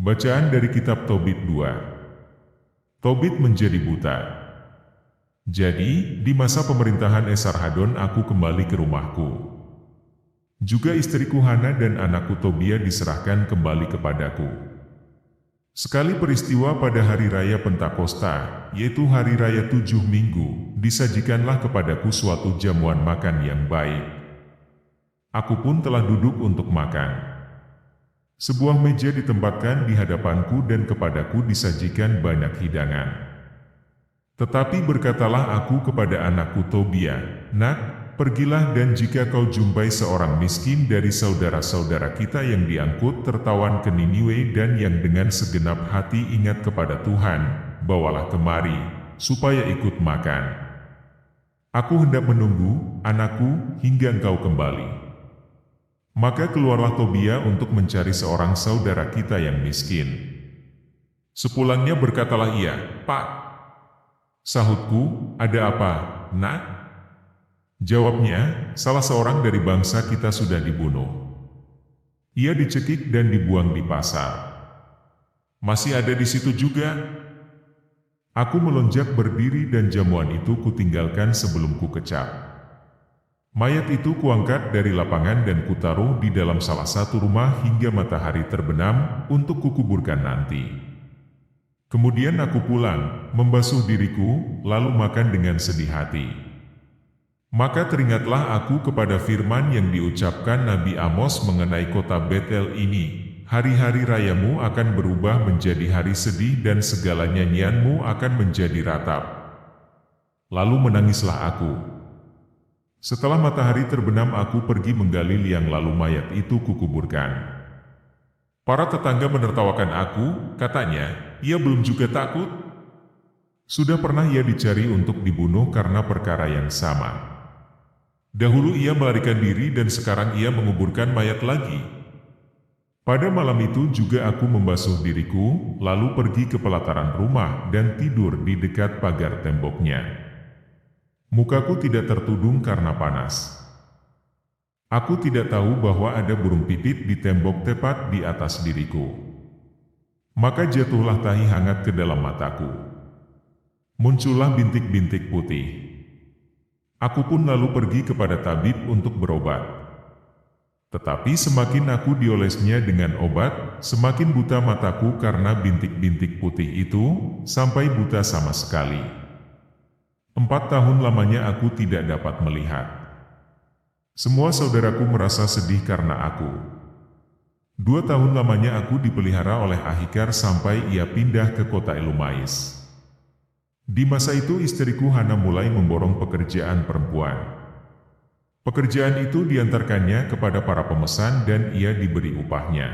Bacaan dari kitab Tobit 2. Tobit menjadi buta. Jadi, di masa pemerintahan Esarhadon aku kembali ke rumahku. Juga istriku Hana dan anakku Tobia diserahkan kembali kepadaku. Sekali peristiwa pada hari raya Pentakosta, yaitu hari raya 7 minggu, disajikanlah kepadaku suatu jamuan makan yang baik. Aku pun telah duduk untuk makan. Sebuah meja ditempatkan di hadapanku dan kepadaku disajikan banyak hidangan. Tetapi berkatalah aku kepada anakku Tobia, "Nak, pergilah dan jika kau jumpai seorang miskin dari saudara-saudara kita yang diangkut tertawan ke Niniwe dan yang dengan segenap hati ingat kepada Tuhan, bawalah kemari, supaya ikut makan. Aku hendak menunggu, anakku, hingga engkau kembali." Maka keluarlah Tobia untuk mencari seorang saudara kita yang miskin. Sepulangnya berkatalah ia, "Pak," sahutku, "ada apa, Nak?" Jawabnya, "Salah seorang dari bangsa kita sudah dibunuh. Ia dicekik dan dibuang di pasar. Masih ada di situ juga." Aku melonjak berdiri dan jamuan itu kutinggalkan sebelum kukecap. Mayat itu kuangkat dari lapangan dan kutaruh di dalam salah satu rumah hingga matahari terbenam untuk kukuburkan nanti. Kemudian aku pulang, membasuh diriku, lalu makan dengan sedih hati. Maka teringatlah aku kepada firman yang diucapkan Nabi Amos mengenai kota Betel ini, "Hari-hari rayamu akan berubah menjadi hari sedih dan segala nyanyianmu akan menjadi ratap." Lalu menangislah aku. Setelah matahari terbenam aku pergi menggali liang lalu mayat itu kukuburkan. Para tetangga menertawakan aku, katanya, "Ia belum juga takut? Sudah pernah ia dicari untuk dibunuh karena perkara yang sama. Dahulu ia melarikan diri dan sekarang ia menguburkan mayat lagi." Pada malam itu juga aku membasuh diriku, lalu pergi ke pelataran rumah dan tidur di dekat pagar temboknya. Mukaku tidak tertudung karena panas. Aku tidak tahu bahwa ada burung pipit di tembok tepat di atas diriku. Maka jatuhlah tahi hangat ke dalam mataku. Muncullah bintik-bintik putih. Aku pun lalu pergi kepada tabib untuk berobat. Tetapi semakin aku diolesnya dengan obat, semakin buta mataku karena bintik-bintik putih itu, sampai buta sama sekali. 4 tahun lamanya aku tidak dapat melihat. Semua saudaraku merasa sedih karena aku. 2 tahun lamanya aku dipelihara oleh Ahikar sampai ia pindah ke kota Elumais. Di masa itu istriku Hana mulai memborong pekerjaan perempuan. Pekerjaan itu diantarkannya kepada para pemesan dan ia diberi upahnya.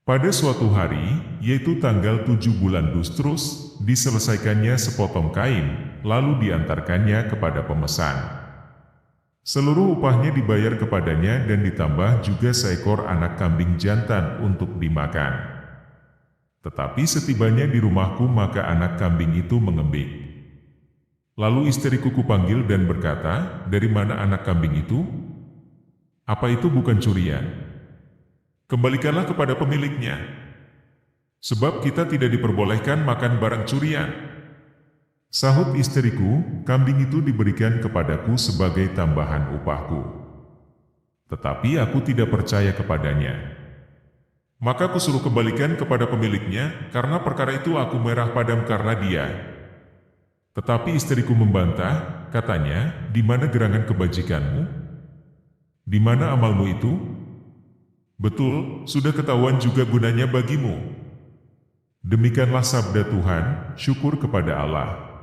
Pada suatu hari, yaitu tanggal 7 bulan Dustrus, diselesaikannya sepotong kain, lalu diantarkannya kepada pemesan. Seluruh upahnya dibayar kepadanya dan ditambah juga seekor anak kambing jantan untuk dimakan. Tetapi setibanya di rumahku maka anak kambing itu mengembik. Lalu istriku kupanggil dan berkata, "Dari mana anak kambing itu? Apa itu bukan curian? Kembalikanlah kepada pemiliknya. Sebab kita tidak diperbolehkan makan barang curian." Sahut istriku, "Kambing itu diberikan kepadaku sebagai tambahan upahku." Tetapi aku tidak percaya kepadanya. Maka kusuruh kembalikan kepada pemiliknya, karena perkara itu aku merah padam karena dia. Tetapi istriku membantah, katanya, "Di mana gerangan kebajikanmu? Di mana amalmu itu? Betul, sudah ketahuan juga gunanya bagimu." Demikianlah sabda Tuhan, syukur kepada Allah.